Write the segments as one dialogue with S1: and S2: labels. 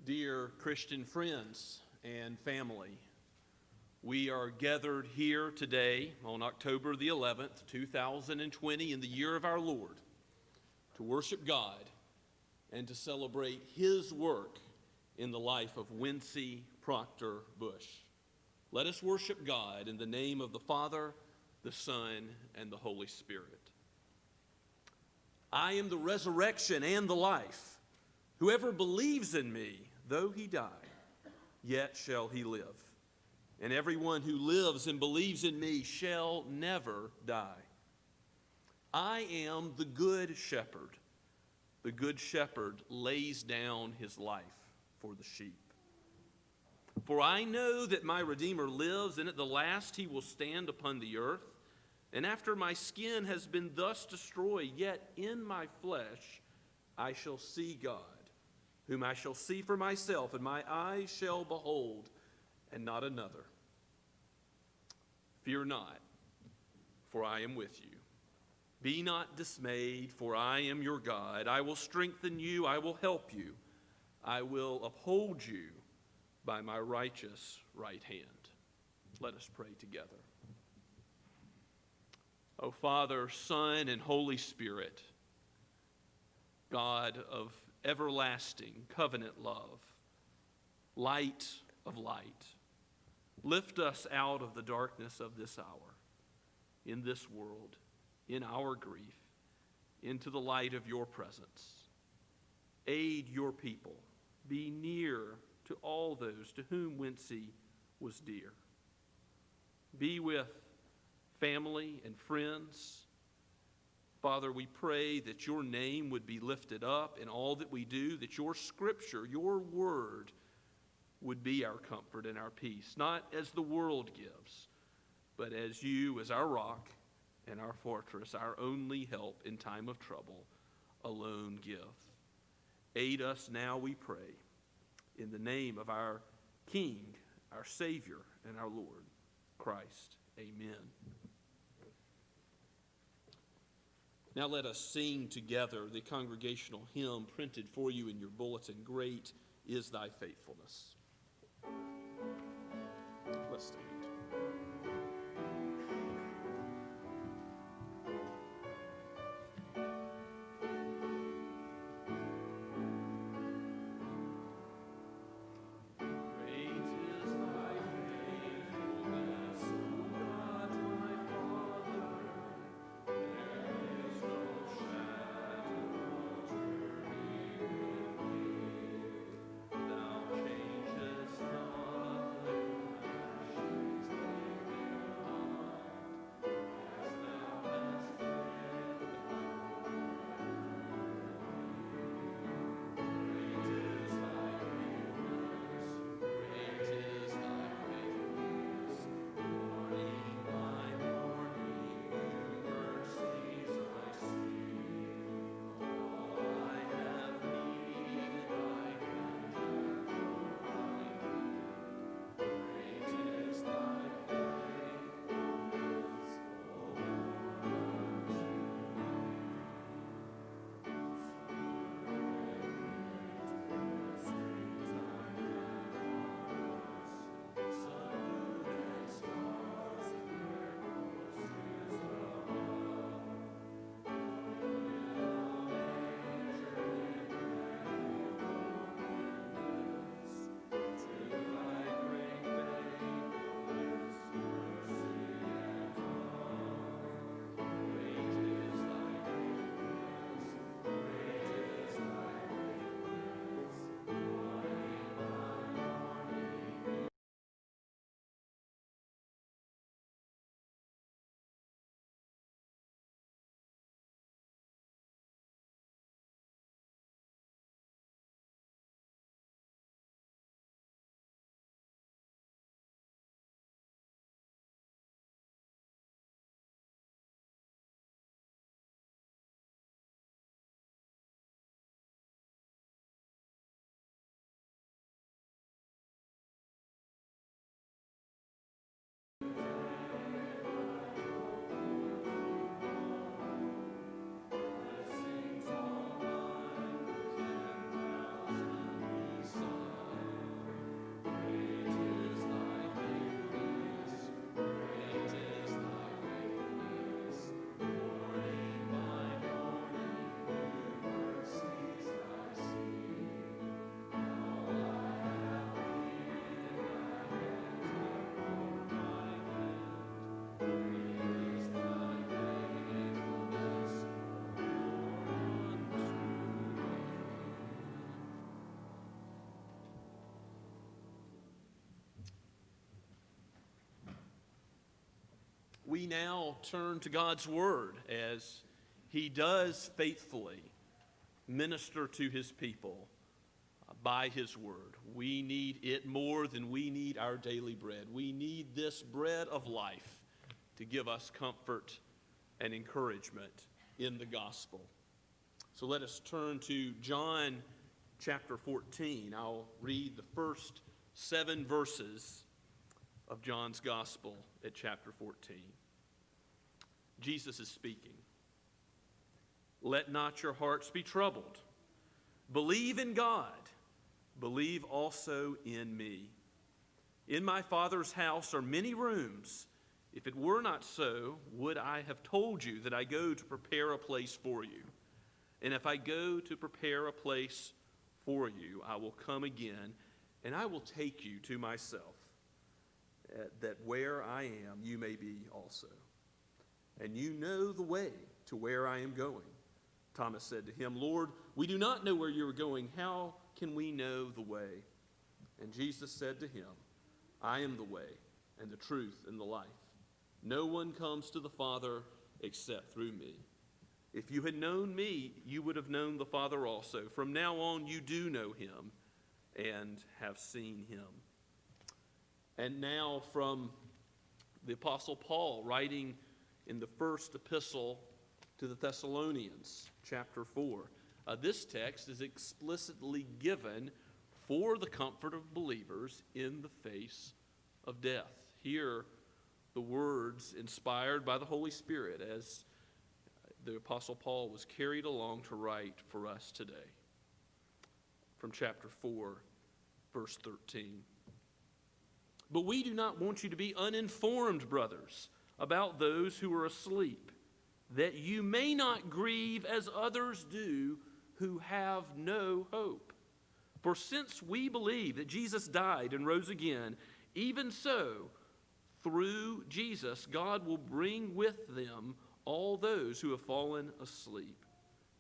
S1: Dear Christian friends and family, we are gathered here today on October the 11th, 2020, in the year of our Lord, to worship God and to celebrate His work in the life of Wincey Proctor Busch. Let us worship God in the name of the Father, the Son, and the Holy Spirit. I am the resurrection and the life. Whoever believes in me, though he die, yet shall he live. And everyone who lives and believes in me shall never die. I am the good shepherd. The good shepherd lays down his life for the sheep. For I know that my Redeemer lives, and at the last he will stand upon the earth. And after my skin has been thus destroyed, yet in my flesh I shall see God, whom I shall see for myself, and my eyes shall behold, and not another. Fear not, for I am with you. Be not dismayed, for I am your God. I will strengthen you, I will help you. I will uphold you by my righteous right hand. Let us pray together. O Father, Son, and Holy Spirit, God of everlasting covenant love, light of light, lift us out of the darkness of this hour, in this world, in our grief, into the light of your presence. Aid your people. Be near to all those to whom Wincey was dear. Be with family and friends. Father, we pray that your name would be lifted up in all that we do, that your scripture, your word, would be our comfort and our peace, not as the world gives, but as you, as our rock and our fortress, our only help in time of trouble, alone give. Aid us now, we pray, in the name of our King, our Savior, and our Lord, Christ. Amen. Now let us sing together the congregational hymn printed for you in your bulletin, Great is Thy Faithfulness. Let's stand.
S2: Thou changest not the compassion
S1: we now turn to God's Word as He does faithfully minister to His people by His Word. We need it more than we need our daily bread. We need this bread of life to give us comfort and encouragement in the gospel. So let us turn to John chapter 14. I'll read the first 7 verses of John's gospel at chapter 14. Jesus is speaking. Let not your hearts be troubled. Believe in God. Believe also in me. In my Father's house are many rooms. If it were not so, would I have told you that I go to prepare a place for you? And if I go to prepare a place for you, I will come again, and I will take you to myself, that where I am, you may be also. And you know the way to where I am going. Thomas said to him, Lord, we do not know where you are going. How can we know the way? And Jesus said to him, I am the way and the truth and the life. No one comes to the Father except through me. If you had known me, you would have known the Father also. From now on, you do know him and have seen him. And now from the Apostle Paul, writing in the first epistle to the Thessalonians, chapter 4. This text is explicitly given for the comfort of believers in the face of death. Hear the words inspired by the Holy Spirit as the Apostle Paul was carried along to write for us today. From chapter 4, verse 13. But we do not want you to be uninformed, brothers, about those who are asleep, that you may not grieve as others do who have no hope. For since we believe that Jesus died and rose again, even so, through Jesus, God will bring with them all those who have fallen asleep.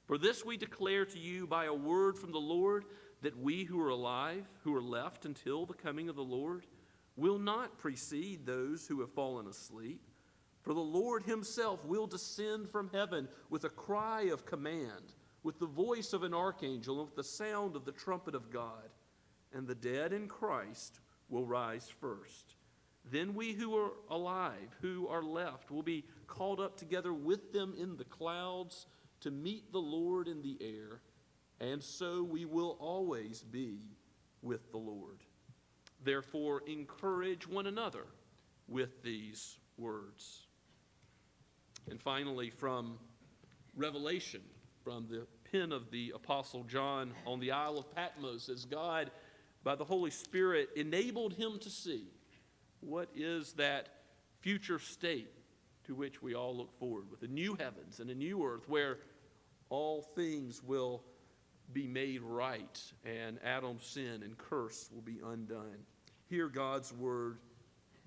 S1: For this we declare to you by a word from the Lord, that we who are alive, who are left until the coming of the Lord, will not precede those who have fallen asleep. For the Lord himself will descend from heaven with a cry of command, with the voice of an archangel, and with the sound of the trumpet of God. And the dead in Christ will rise first. Then we who are alive, who are left, will be called up together with them in the clouds to meet the Lord in the air. And so we will always be with the Lord. Therefore, encourage one another with these words. And finally, from Revelation, from the pen of the Apostle John on the Isle of Patmos, as God, by the Holy Spirit, enabled him to see what is that future state to which we all look forward, with a new heavens and a new earth where all things will be made right and Adam's sin and curse will be undone. Hear God's word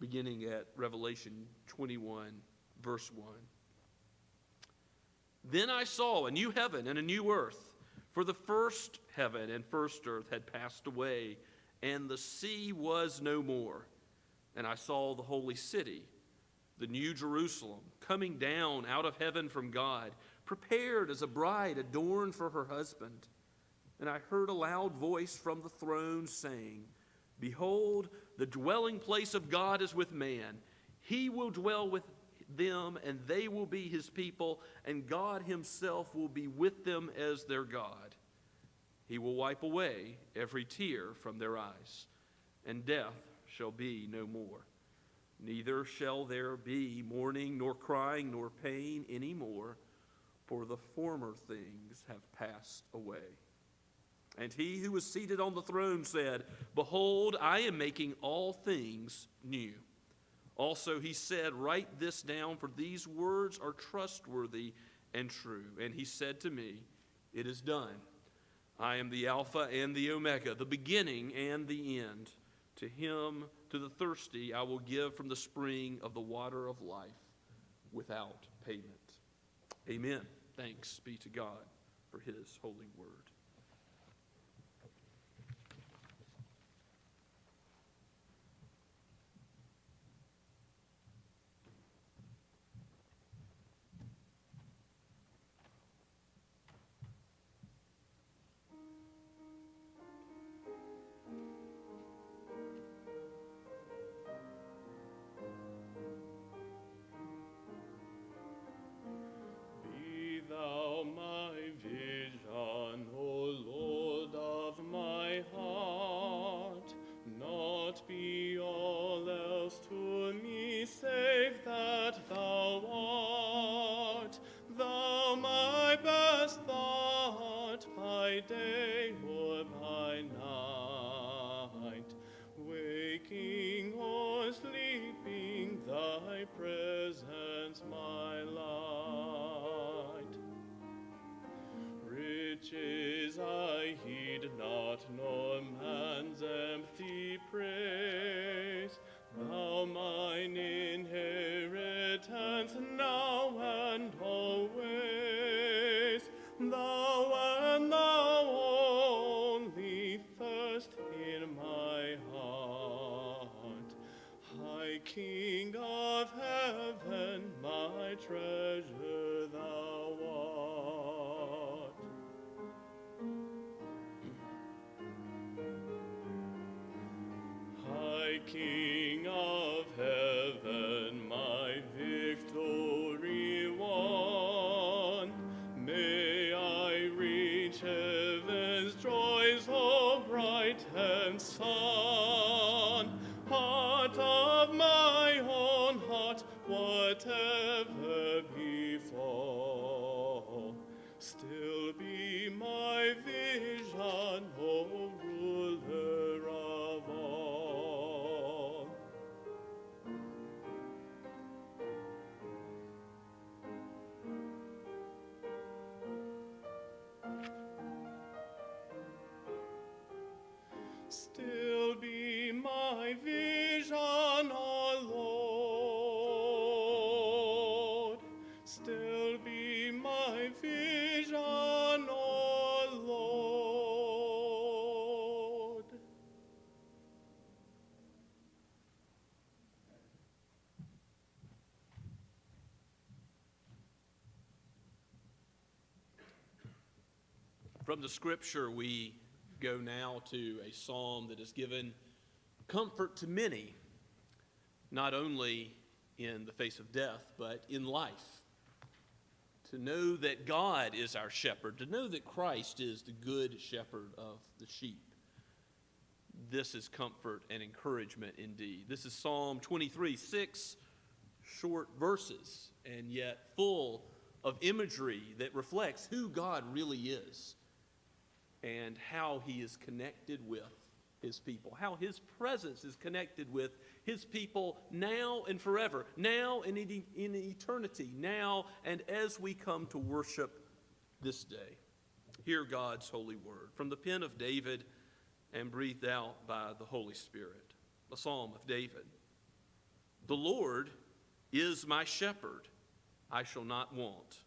S1: beginning at Revelation 21, verse 1. Then I saw a new heaven and a new earth, for the first heaven and first earth had passed away, and the sea was no more. And I saw the holy city, the new Jerusalem, coming down out of heaven from God, prepared as a bride adorned for her husband. And I heard a loud voice from the throne saying, Behold, the dwelling place of God is with man. He will dwell with them, and they will be his people, and God himself will be with them as their God. He will wipe away every tear from their eyes, and death shall be no more. Neither shall there be mourning, nor crying, nor pain any more, for the former things have passed away. And he who was seated on the throne said, Behold, I am making all things new. Also he said, Write this down, for these words are trustworthy and true. And he said to me, It is done. I am the Alpha and the Omega, the beginning and the end. To him, to the thirsty, I will give from the spring of the water of life without payment. Amen. Thanks be to God for his holy word.
S2: thy presence my light. Riches I heed not, nor man's empty praise. Thou mine inheritance now and always. Thou and thou only thirst in my heart. High King of heaven, my treasure thou art. High King of heaven, my victory won, may I reach heaven's joys, O bright and sun. Heart of my own heart, whatever befall, still be my vision, O ruler of all. Still be my vision, O Lord. Still be my vision, O Lord.
S1: From the scripture, we go now to a psalm that has given comfort to many, not only in the face of death, but in life. To know that God is our shepherd, to know that Christ is the good shepherd of the sheep. This is comfort and encouragement indeed. This is Psalm 23, 6 short verses, and yet full of imagery that reflects who God really is and how he is connected with his people, how his presence is connected with his people now and forever, now and in eternity, now and as we come to worship this day. Hear God's holy word from the pen of David and breathed out by the Holy Spirit. A psalm of David. The Lord is my shepherd, I shall not want.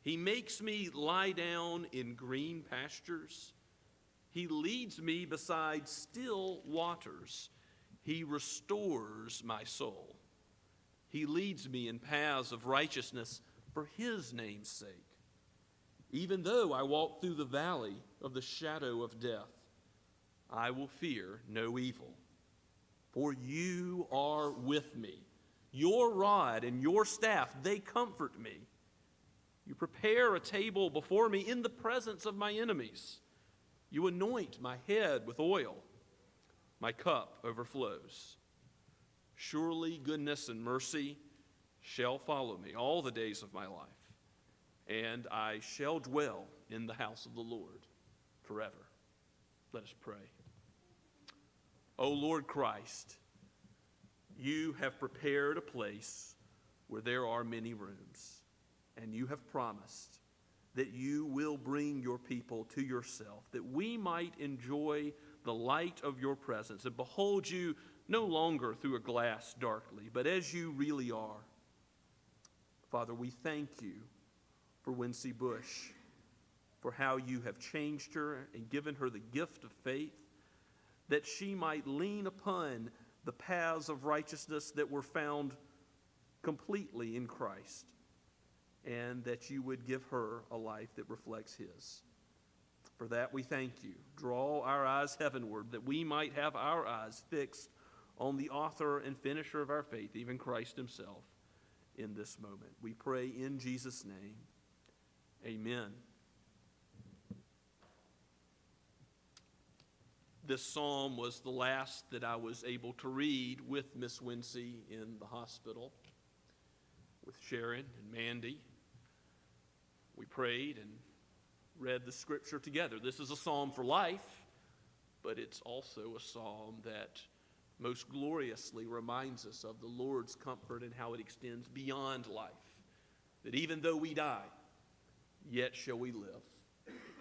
S1: He makes me lie down in green pastures. He leads me beside still waters. He restores my soul. He leads me in paths of righteousness for his name's sake. Even though I walk through the valley of the shadow of death, I will fear no evil. For you are with me. Your rod and your staff, they comfort me. You prepare a table before me in the presence of my enemies. You anoint my head with oil. My cup overflows. Surely goodness and mercy shall follow me all the days of my life, and I shall dwell in the house of the Lord forever. Let us pray. O Lord Christ, you have prepared a place where there are many rooms. And you have promised that you will bring your people to yourself, that we might enjoy the light of your presence and behold you no longer through a glass darkly, but as you really are. Father, we thank you for Wincey Busch, for how you have changed her and given her the gift of faith, that she might lean upon the paths of righteousness that were found completely in Christ, and that you would give her a life that reflects his. For that we thank you. Draw our eyes heavenward, that we might have our eyes fixed on the author and finisher of our faith, even Christ himself, in this moment. We pray in Jesus' name. Amen. This psalm was the last that I was able to read with Miss Wincey in the hospital, with Sharon and Mandy. We prayed and read the scripture together. This is a psalm for life, but it's also a psalm that most gloriously reminds us of the Lord's comfort and how it extends beyond life. That even though we die, yet shall we live.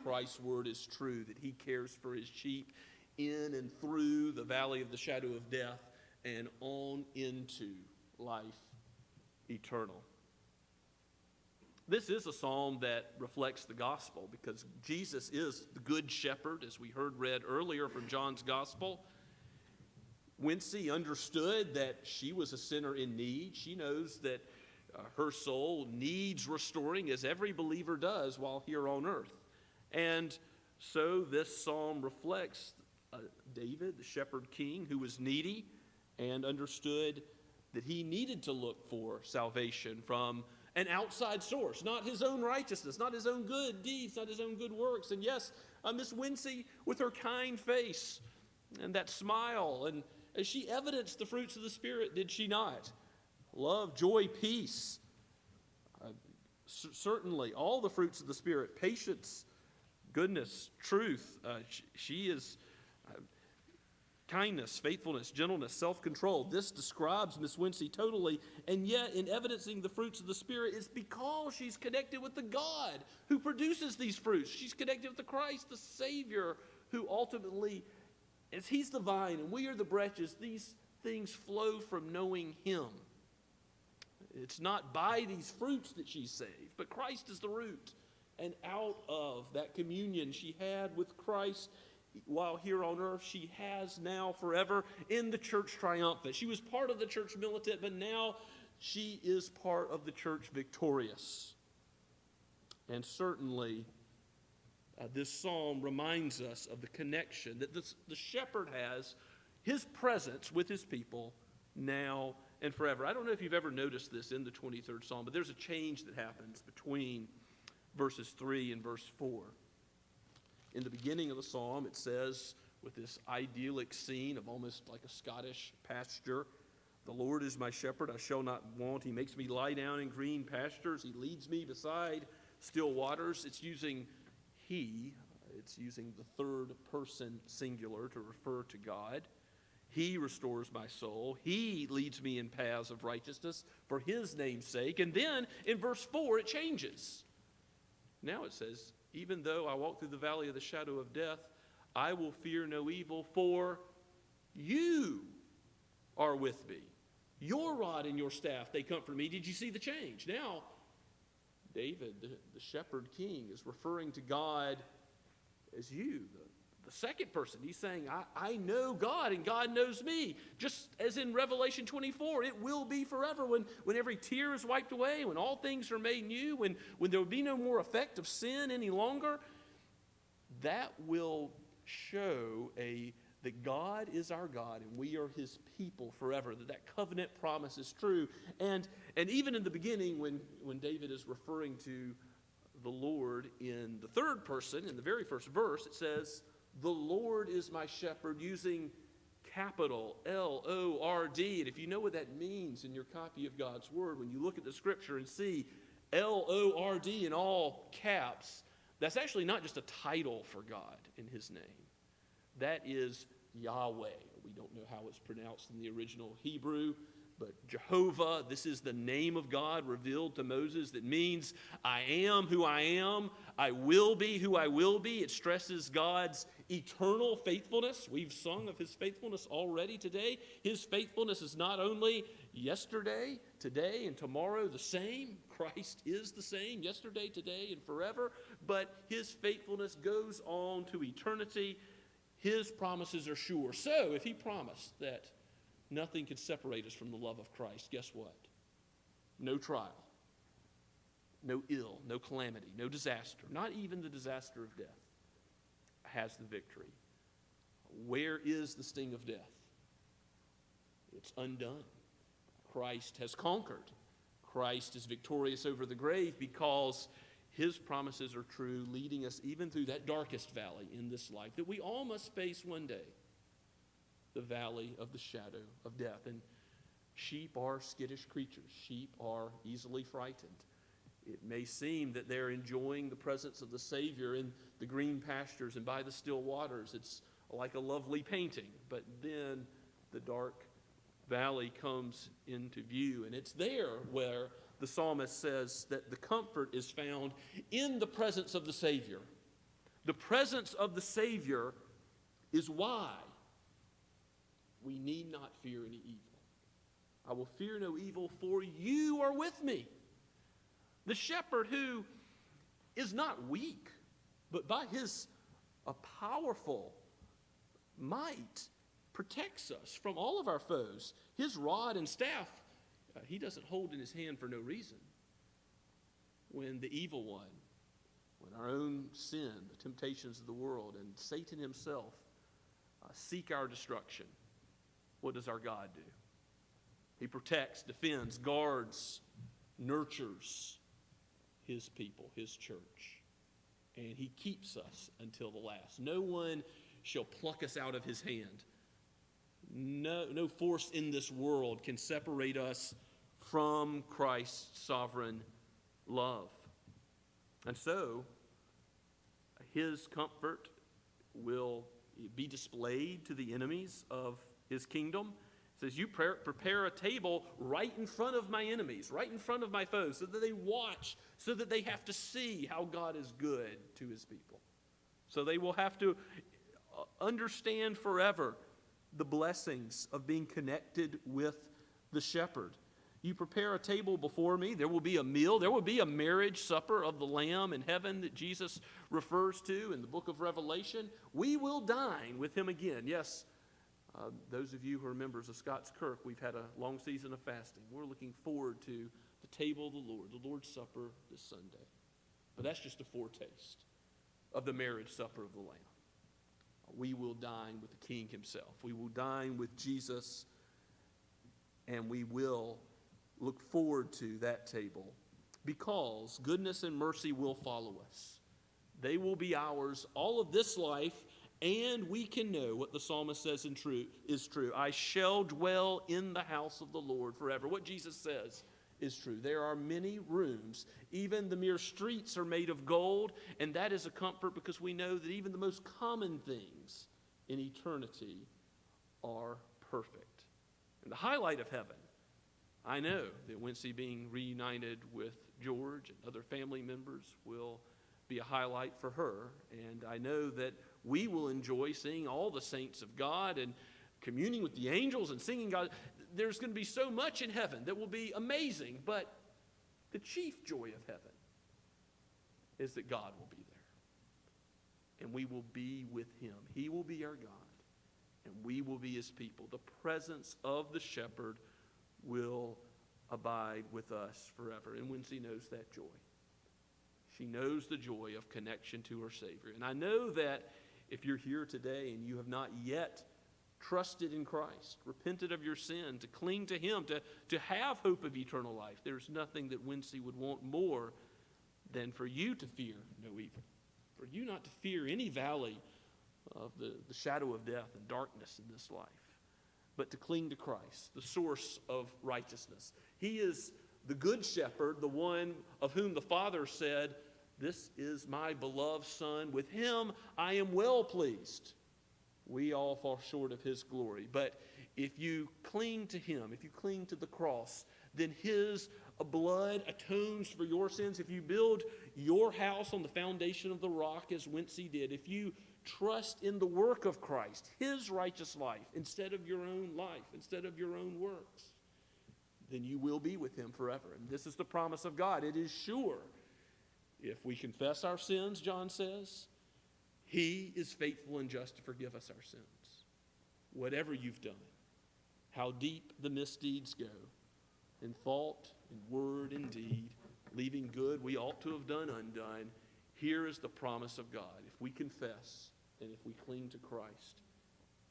S1: Christ's word is true, that he cares for his sheep in and through the valley of the shadow of death and on into life eternal. This is a psalm that reflects the gospel because Jesus is the good shepherd, as we heard read earlier from John's gospel. Wincey understood that she was a sinner in need. She knows that her soul needs restoring, as every believer does while here on earth. And so this psalm reflects David, the shepherd king, who was needy and understood that he needed to look for salvation from an outside source, not his own righteousness, not his own good deeds, not his own good works. And yes, Miss Wincey, with her kind face and that smile, and as she evidenced the fruits of the Spirit, did she not? Love, joy, peace. Certainly, all the fruits of the Spirit, patience, goodness, truth. She is kindness, faithfulness, gentleness, self-control. This describes Miss Wincey totally, and yet in evidencing the fruits of the Spirit, it's because she's connected with the God who produces these fruits. She's connected with the Christ, the Savior, who ultimately, as he's the vine and we are the branches, these things flow from knowing him. It's not by these fruits that she's saved, but Christ is the root. And out of that communion she had with Christ while here on earth, she has now forever in the church triumphant. She was part of the church militant, but now she is part of the church victorious. And certainly, this psalm reminds us of the connection that the shepherd has, his presence with his people now and forever. I don't know if you've ever noticed this in the 23rd Psalm, but there's a change that happens between verses 3 and verse 4. In the beginning of the psalm, it says, with this idyllic scene of almost like a Scottish pasture, "The Lord is my shepherd, I shall not want. He makes me lie down in green pastures. He leads me beside still waters." It's using he. It's using the third person singular to refer to God. He restores my soul. He leads me in paths of righteousness for his name's sake. And then in verse 4, it changes. Now it says, "Even though I walk through the valley of the shadow of death, I will fear no evil, for you are with me. Your rod and your staff, they comfort me." Did you see the change? Now, David, the shepherd king, is referring to God as you, the second person. He's saying, I know God and God knows me. Just as in Revelation 24, it will be forever when every tear is wiped away, when all things are made new, when there will be no more effect of sin any longer. That will show that God is our God and we are his people forever, that covenant promise is true. And even in the beginning, when David is referring to the Lord in the third person, in the very first verse, it says, "The Lord is my shepherd," using capital L-O-R-D. And if you know what that means in your copy of God's Word, when you look at the Scripture and see L-O-R-D in all caps, that's actually not just a title for God in his name. That is Yahweh. We don't know how it's pronounced in the original Hebrew, but Jehovah, this is the name of God revealed to Moses that means I am who I am, I will be who I will be. It stresses God's eternal faithfulness. We've sung of his faithfulness already today. His faithfulness is not only yesterday, today, and tomorrow the same. Christ is the same yesterday, today, and forever. But his faithfulness goes on to eternity. His promises are sure. So if he promised that nothing could separate us from the love of Christ, guess what? No trial, no ill, no calamity, no disaster, not even the disaster of death, has the victory. Where is the sting of death? It's undone. Christ has conquered. Christ is victorious over the grave because his promises are true, leading us even through that darkest valley in this life that we all must face one day, the valley of the shadow of death. And sheep are skittish creatures. Sheep are easily frightened. It may seem that they're enjoying the presence of the Savior in the green pastures and by the still waters. It's like a lovely painting, but then the dark valley comes into view. And it's there where the psalmist says that the comfort is found in the presence of the Savior. The presence of the Savior is why we need not fear any evil. I will fear no evil, for you are with me. The shepherd who is not weak, but by his powerful might protects us from all of our foes. His rod and staff, he doesn't hold in his hand for no reason. When the evil one, when our own sin, the temptations of the world, and Satan himself seek our destruction, what does our God do? He protects, defends, guards, nurtures his people, his church. And he keeps us until the last. No one shall pluck us out of his hand. No force in this world can separate us from Christ's sovereign love. And so, his comfort will be displayed to the enemies of his kingdom. It says, you prepare a table right in front of my enemies, right in front of my foes, so that they watch, so that they have to see how God is good to his people. So they will have to understand forever the blessings of being connected with the shepherd. You prepare a table before me. There will be a meal. There will be a marriage supper of the Lamb in heaven that Jesus refers to in the book of Revelation. We will dine with him again. Yes, those of you who are members of Scots Kirk, we've had a long season of fasting. We're looking forward to the table of the Lord, the Lord's Supper this Sunday. But that's just a foretaste of the marriage supper of the Lamb. We will dine with the King himself. We will dine with Jesus, and we will look forward to that table because goodness and mercy will follow us. They will be ours all of this life, and we can know what the psalmist says is true. I shall dwell in the house of the Lord forever. What Jesus says is true. There are many rooms. Even the mere streets are made of gold, and that is a comfort because we know that even the most common things in eternity are perfect. And the highlight of heaven, I know that Wincey being reunited with George and other family members will be a highlight for her, and I know that we will enjoy seeing all the saints of God and communing with the angels and singing God. There's going to be so much in heaven that will be amazing, but the chief joy of heaven is that God will be there. And we will be with him. He will be our God, and we will be his people. The presence of the shepherd will abide with us forever. And Wincey knows that joy. She knows the joy of connection to her Savior. And I know that if you're here today and you have not yet trusted in Christ, repented of your sin, to cling to him, to have hope of eternal life, there's nothing that Wincey would want more than for you to fear no evil, for you not to fear any valley of the shadow of death and darkness in this life, but to cling to Christ, the source of righteousness. He is the good shepherd, the one of whom the Father said, "This is my beloved Son. With him I am well pleased." We all fall short of his glory. But if you cling to him, if you cling to the cross, then his blood atones for your sins. If you build your house on the foundation of the rock as Wincey did, if you trust in the work of Christ, his righteous life, instead of your own life, instead of your own works, then you will be with him forever. And this is the promise of God. It is sure. If we confess our sins, John says, he is faithful and just to forgive us our sins. Whatever you've done, how deep the misdeeds go, in thought, in word, in deed, leaving good we ought to have done undone, here is the promise of God. If we confess and if we cling to Christ,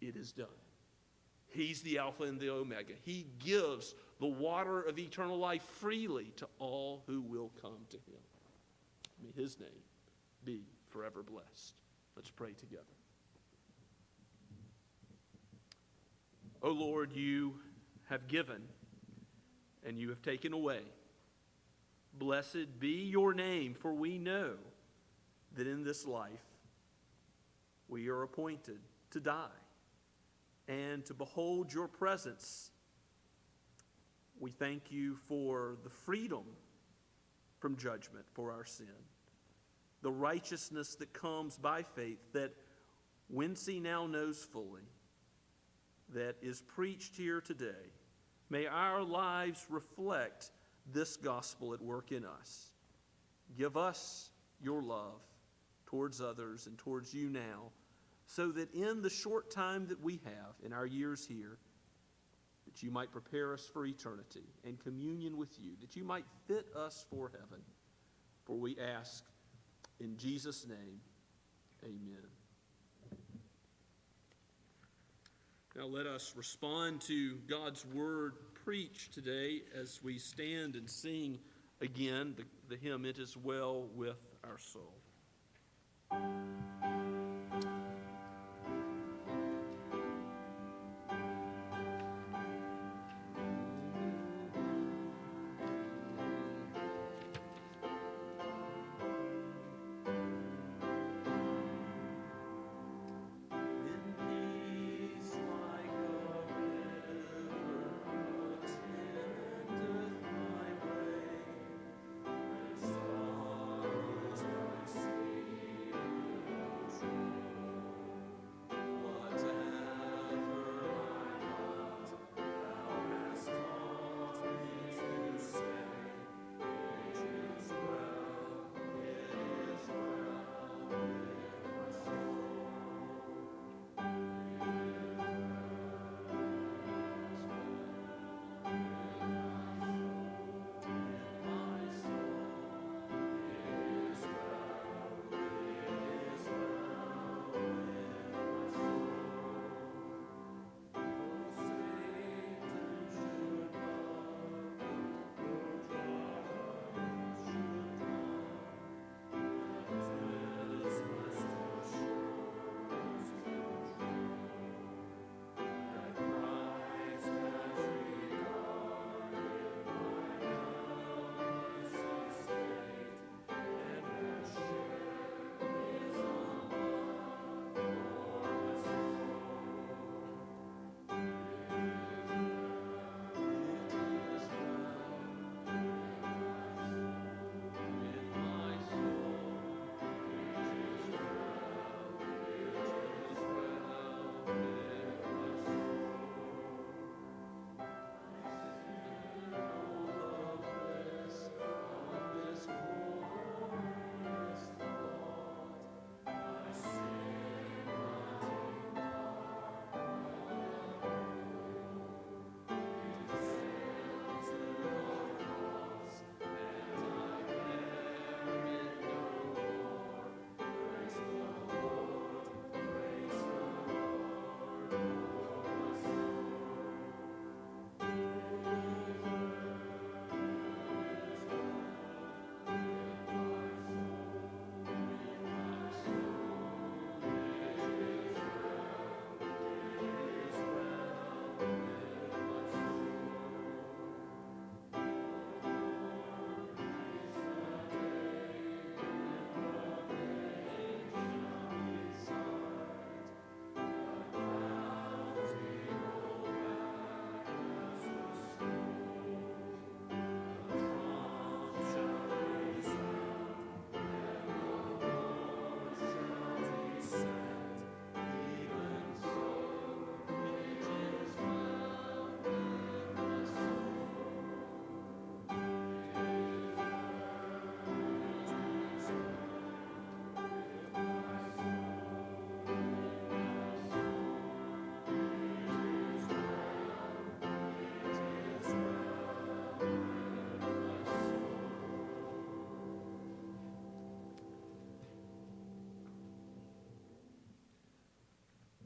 S1: it is done. He's the Alpha and the Omega. He gives the water of eternal life freely to all who will come to him. May his name be forever blessed. Let's pray together. O Lord, you have given and you have taken away. Blessed be your name, for we know that in this life we are appointed to die and to behold your presence. We thank you for the freedom from judgment for our sin, the righteousness that comes by faith that Wincey now knows fully, that is preached here today. May our lives reflect this gospel at work in us. Give us your love towards others and towards you now, so that in the short time that we have in our years here, that you might prepare us for eternity and communion with you, that you might fit us for heaven. For we ask in Jesus' name, amen. Now let us respond to God's word preached today as we stand and sing again the hymn, "It Is Well With Our Soul."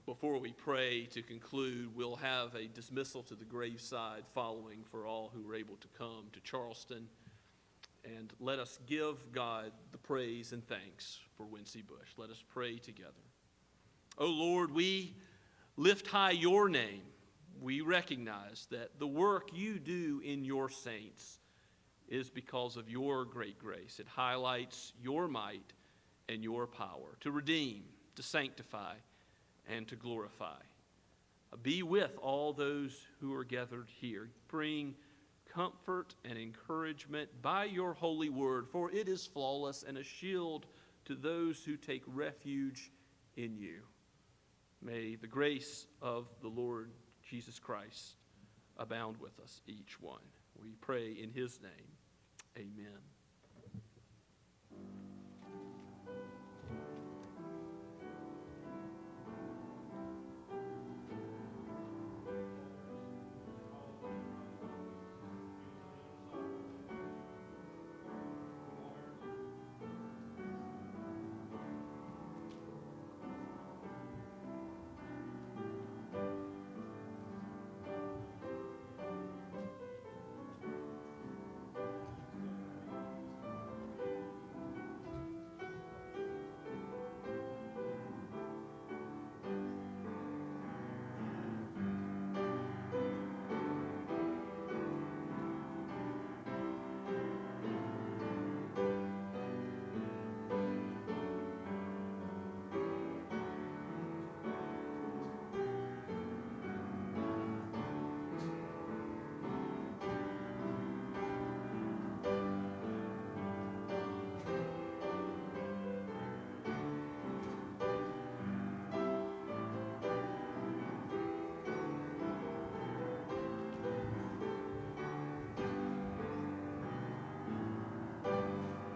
S1: Before we pray to conclude, we'll have a dismissal to the graveside following for all who were able to come to Charleston. And let us give God the praise and thanks for Wincey Busch. Let us pray together. O Lord, we lift high your name. We recognize that the work you do in your saints is because of your great grace. It highlights your might and your power to redeem, to sanctify, and to glorify. Be with all those who are gathered here. Bring comfort and encouragement by your holy word, for it is flawless and a shield to those who take refuge in you. May the grace of the Lord Jesus Christ abound with us, each one. We pray in his name. Amen.